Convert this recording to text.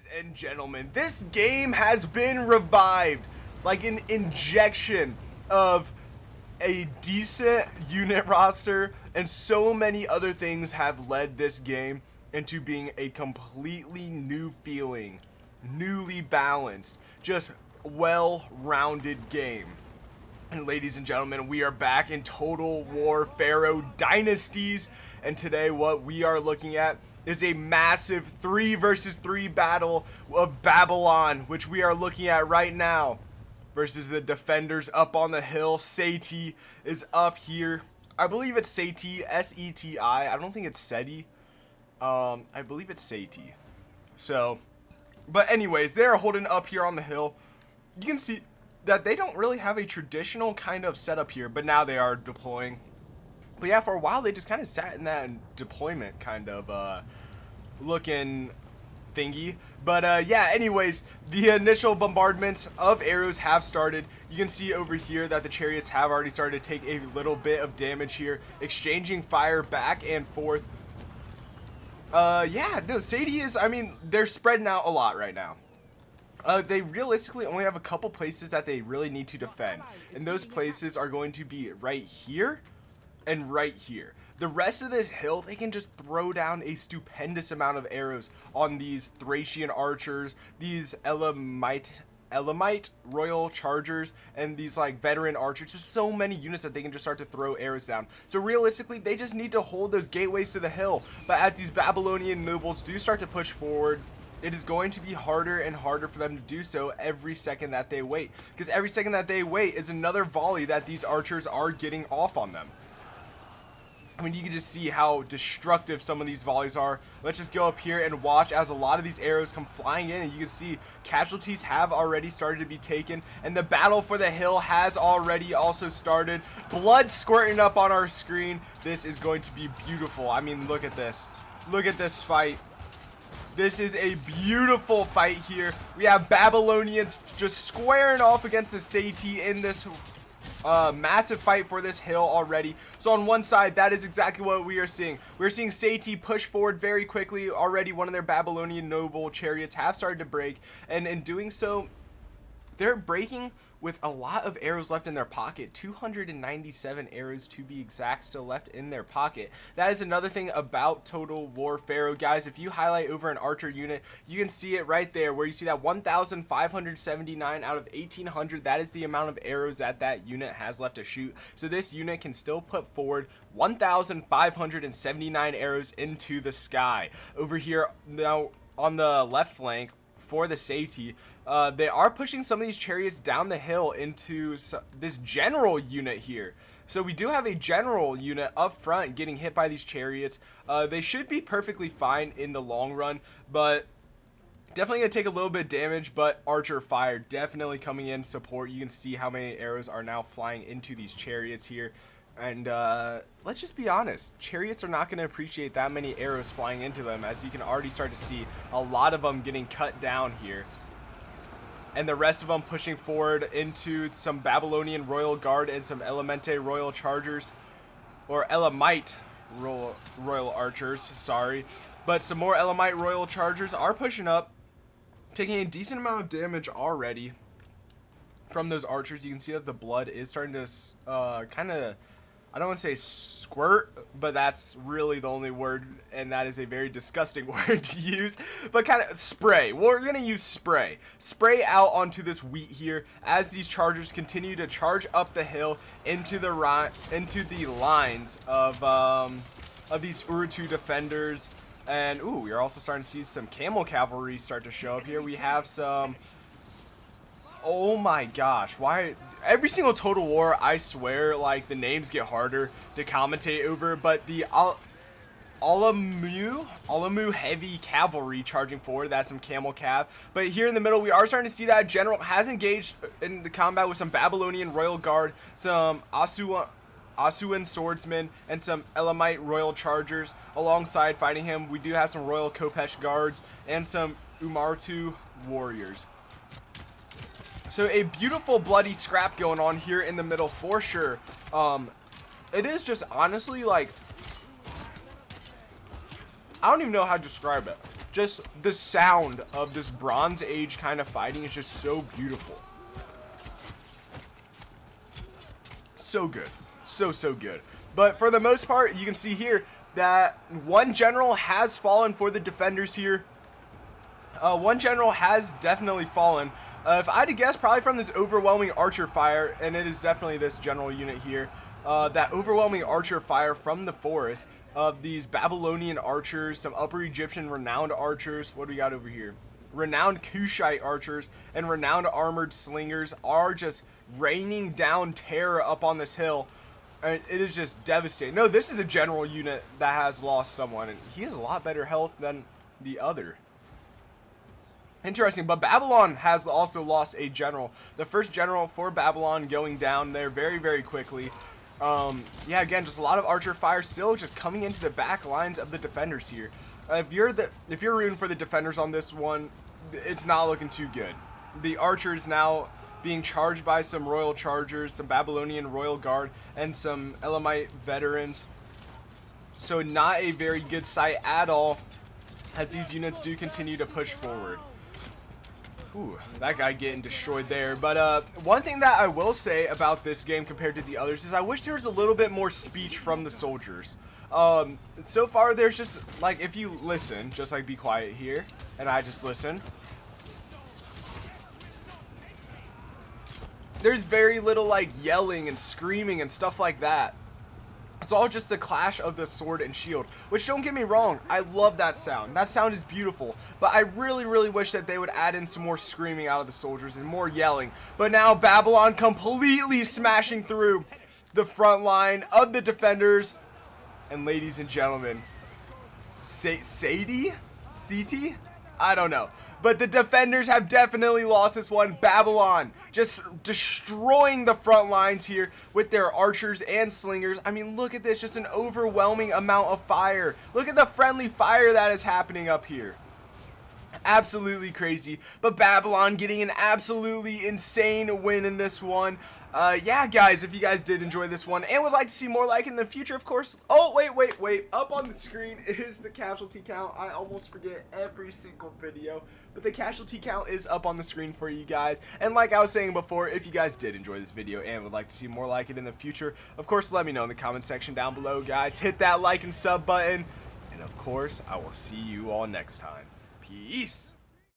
Ladies and gentlemen, this game has been revived like an injection of a decent unit roster, and so many other things have led this game into being a completely new feeling, newly balanced, just well-rounded game. And ladies and gentlemen, we are back in Total War Pharaoh Dynasties, and today what we are looking at is a massive 3 versus 3 battle of Babylon, which we are looking at right now, versus the defenders up on the hill. Seti is up here. I believe it's Seti, S-E-T-I. I don't think it's Seti. I believe it's Seti. So, but anyways, they're holding up here on the hill. You can see that they don't really have a traditional kind of setup here, but now they are deploying. But yeah, for a while they just kind of sat in that deployment kind of looking thingy. But yeah, anyways, the initial bombardments of arrows have started. You can see over here that the chariots have already started to take a little bit of damage here, exchanging fire back and forth. Yeah, no, Seti is, I mean, they're spreading out a lot right now. They realistically only have a couple places that they really need to defend, and those places are going to be right here and right here. The rest of this hill, they can just throw down a stupendous amount of arrows on these Thracian archers, these Elamite royal chargers, and these like veteran archers. Just so many units that they can just start to throw arrows down. So realistically, they just need to hold those gateways to the hill. But as these Babylonian nobles do start to push forward, it is going to be harder and harder for them to do so every second that they wait, because every second that they wait is another volley that these archers are getting off on them. I mean, you can just see how destructive some of these volleys are. Let's just go up here and watch as a lot of these arrows come flying in, and you can see casualties have already started to be taken, and the battle for the hill has already also started. Blood squirting up on our screen. This is going to be beautiful. I mean, look at this. Look at this fight. This is a beautiful fight here. We have Babylonians just squaring off against the Seti in this massive fight for this hill already. So on one side, that is exactly what we are seeing. We're seeing Seti push forward very quickly. Already one of their Babylonian noble chariots have started to break, and in doing so, they're breaking with a lot of arrows left in their pocket. 297 arrows to be exact still left in their pocket. That is another thing about Total War Pharaoh, guys. If you highlight over an archer unit, you can see it right there where you see that 1,579 out of 1,800. That is the amount of arrows that that unit has left to shoot. So this unit can still put forward 1,579 arrows into the sky. Over here now on the left flank for the Seti, they are pushing some of these chariots down the hill into this general unit here. So we do have a general unit up front getting hit by these chariots. They should be perfectly fine in the long run, but definitely gonna take a little bit of damage. But archer fire definitely coming in support. You can see how many arrows are now flying into these chariots here. And let's just be honest, chariots are not going to appreciate that many arrows flying into them, as you can already start to see a lot of them getting cut down here. And the rest of them pushing forward into some Babylonian royal guard and some Elemente royal chargers, or Elamite royal archers, sorry. But some more Elamite royal chargers are pushing up, taking a decent amount of damage already from those archers. You can see that the blood is starting to kind of, I don't want to say squirt, but that's really the only word, and that is a very disgusting word to use, but kind of spray. We're going to use spray. Spray out onto this wheat here as these chargers continue to charge up the hill into the lines of these Urutu defenders. And ooh, we are also starting to see some camel cavalry start to show up here. We have some, oh my gosh, why every single Total War, I swear, like, the names get harder to commentate over, but the Alamu heavy cavalry charging forward, that's some camel cav. But here in the middle, we are starting to see that general has engaged in the combat with some Babylonian royal guard, some Asuan swordsmen, and some Elamite royal chargers. Alongside fighting him, we do have some royal Kopesh guards and some Umartu warriors. So a beautiful bloody scrap going on here in the middle for sure. It is just honestly like, I don't even know how to describe it. just the sound of this Bronze Age kind of fighting is just so beautiful. So good. So good. But for the most part, you can see here that one general has fallen for the defenders here. One general has definitely fallen. If I had to guess, probably from this overwhelming archer fire, and it is definitely this general unit here. That overwhelming archer fire from the forest of these Babylonian archers, some Upper Egyptian renowned archers. What do we got over here? Renowned Kushite archers and renowned armored slingers are just raining down terror up on this hill. And it is just devastating. No, this is a general unit that has lost someone, and he has a lot better health than the other. Interesting, but Babylon has also lost a general. The first general for Babylon going down there very, very quickly. Yeah, again, just a lot of archer fire still just coming into the back lines of the defenders here. If you're rooting for the defenders on this one, it's not looking too good. The archers now being charged by some royal chargers, some Babylonian royal guard, and some Elamite veterans. So not a very good sight at all as these units do continue to push forward. Ooh, that guy getting destroyed there. But one thing that I will say about this game compared to the others is I wish there was a little bit more speech from the soldiers. So far there's just, like, if you listen, just like be quiet here, and I just listen. There's very little, like, yelling and screaming and stuff like that. It's all just the clash of the sword and shield, which, don't get me wrong, I love that sound. That sound is beautiful, but I really, really wish that they would add in some more screaming out of the soldiers and more yelling. But now Babylon completely smashing through the front line of the defenders. And ladies and gentlemen, Sadie? I don't know. But the defenders have definitely lost this one. Babylon just destroying the front lines here with their archers and slingers. I mean, look at this. Just an overwhelming amount of fire. Look at the friendly fire that is happening up here. Absolutely crazy. But Babylon getting an absolutely insane win in this one. Yeah, guys, if you guys did enjoy this one and would like to see more like in the future, of course. Oh, wait. Up on the screen is the casualty count. I almost forget every single video, but the casualty count is up on the screen for you guys. And like I was saying before, if you guys did enjoy this video and would like to see more like it in the future, of course, let me know in the comment section down below, guys. Hit that like and sub button. And of course, I will see you all next time. Peace.